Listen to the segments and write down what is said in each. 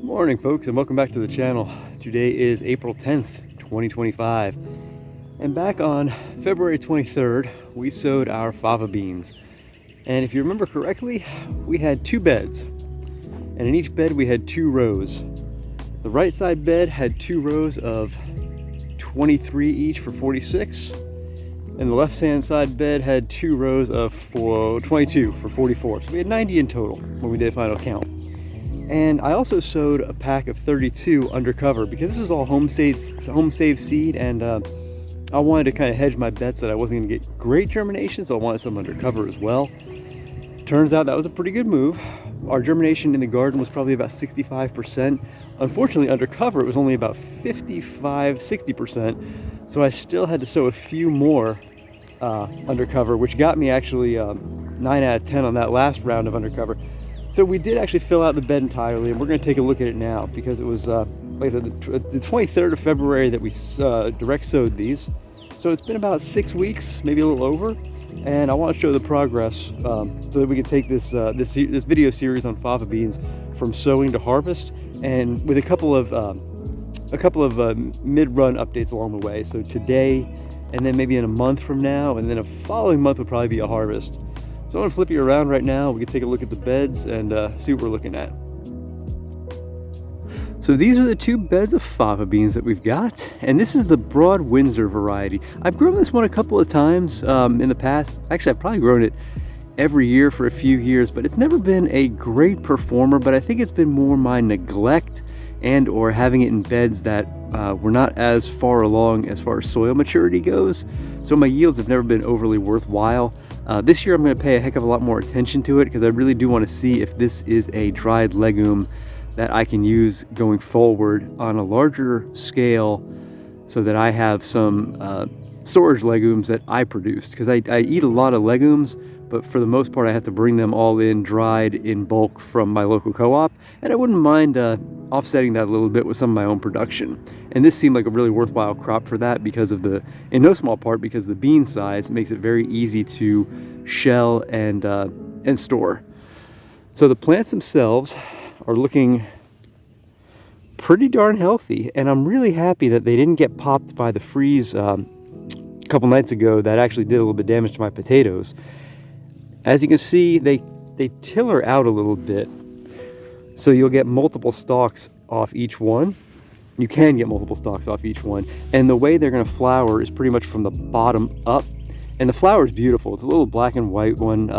Morning folks, and welcome back to the channel. Today is April 10th, 2025. And back on February 23rd, we sowed our fava beans. And if you remember correctly, we had two beds. And in each bed we had two rows. The right side bed had two rows of 23 each for 46. And the left hand side bed had two rows of 22 for 44. So we had 90 in total when we did a final count. And I also sowed a pack of 32 undercover because this was all home saved seed, and I wanted to kind of hedge my bets that I wasn't going to get great germination, so I wanted some undercover as well. Turns out that was a pretty good move. Our germination in the garden was probably about 65%. Unfortunately, undercover it was only about 55-60%, so I still had to sow a few more undercover, which got me actually 9 out of 10 on that last round of undercover. So we did actually fill out the bed entirely, and we're going to take a look at it now because it was like the 23rd of February that we direct sowed these. So it's been about 6 weeks, maybe a little over, and I want to show the progress so that we can take this video series on fava beans from sowing to harvest, and with a couple of mid-run updates along the way. So today, and then maybe in a month from now, and then a following month would probably be a harvest. So I'm going to flip you around right now. We can take a look at the beds and see what we're looking at. So these are the two beds of fava beans that we've got, and this is the Broad Windsor variety. I've grown this one a couple of times in the past. Actually, I've probably grown it every year for a few years, but it's never been a great performer. But I think it's been more my neglect and or having it in beds that were not as far along as far as soil maturity goes. So my yields have never been overly worthwhile. This year I'm going to pay a heck of a lot more attention to it because I really do want to see if this is a dried legume that I can use going forward on a larger scale so that I have some storage legumes that I produce, because I eat a lot of legumes, but for the most part I have to bring them all in dried in bulk from my local co-op, and I wouldn't mind offsetting that a little bit with some of my own production. And this seemed like a really worthwhile crop for that because of in no small part because the bean size makes it very easy to shell and store. So the plants themselves are looking pretty darn healthy, and I'm really happy that they didn't get popped by the freeze a couple nights ago. That actually did a little bit of damage to my potatoes. As you can see, they tiller out a little bit, so you'll get multiple stalks off each one. You can get multiple stalks off each one, and the way they're going to flower is pretty much from the bottom up, and the flower is beautiful. It's a little black and white one.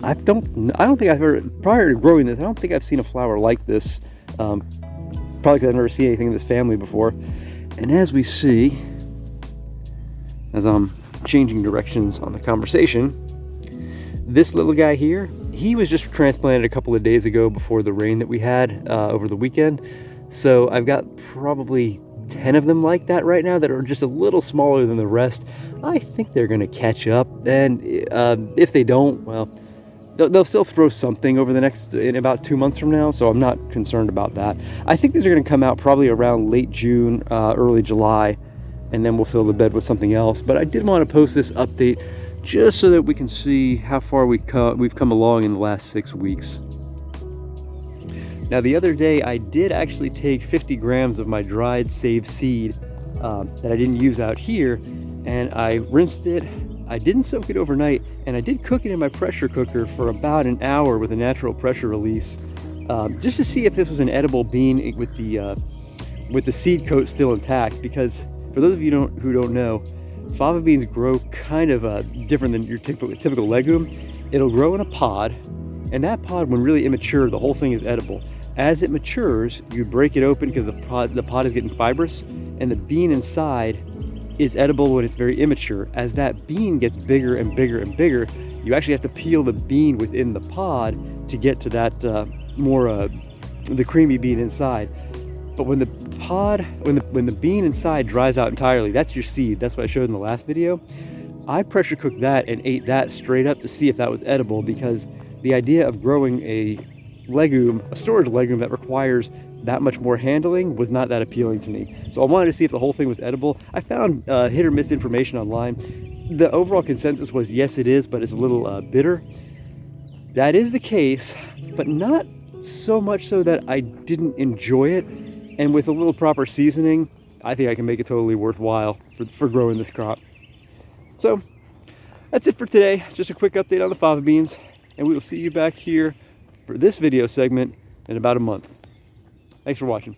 I don't think I've heard, prior to growing this, I don't think I've seen a flower like this. Probably because I've never seen anything in this family before. And as we see, as I'm changing directions on the conversation, this little guy here, he was just transplanted a couple of days ago before the rain that we had over the weekend. So I've got probably 10 of them like that right now that are just a little smaller than the rest. I think they're going to catch up, and if they don't, well, they'll still throw something over in about 2 months from now, so I'm not concerned about that. I think these are going to come out probably around late June, early July, and then we'll fill the bed with something else. But I did want to post this update just so that we can see how far we've come along in the last 6 weeks. Now the other day I did actually take 50 grams of my dried saved seed that I didn't use out here, and I rinsed it. I didn't soak it overnight, and I did cook it in my pressure cooker for about an hour with a natural pressure release, just to see if this was an edible bean with the seed coat still intact. Because for those of you who don't know, fava beans grow kind of different than your typical legume. It'll grow in a pod, and that pod, when really immature, the whole thing is edible. As it matures, you break it open because the pod is getting fibrous, and the bean inside is edible when it's very immature. As that bean gets bigger and bigger and bigger, you actually have to peel the bean within the pod to get to that the creamy bean inside. But when the bean inside dries out entirely, that's your seed. That's what I showed in the last video. I pressure cooked that and ate that straight up to see if that was edible, because the idea of growing a storage legume that requires that much more handling was not that appealing to me. So I wanted to see if the whole thing was edible. I found hit or miss information online. The overall consensus was yes, it is, but it's a little bitter. That is the case, but not so much so that I didn't enjoy it. And with a little proper seasoning, I think I can make it totally worthwhile for growing this crop. So that's it for today. Just a quick update on the fava beans, and we will see you back here for this video segment in about a month. Thanks for watching.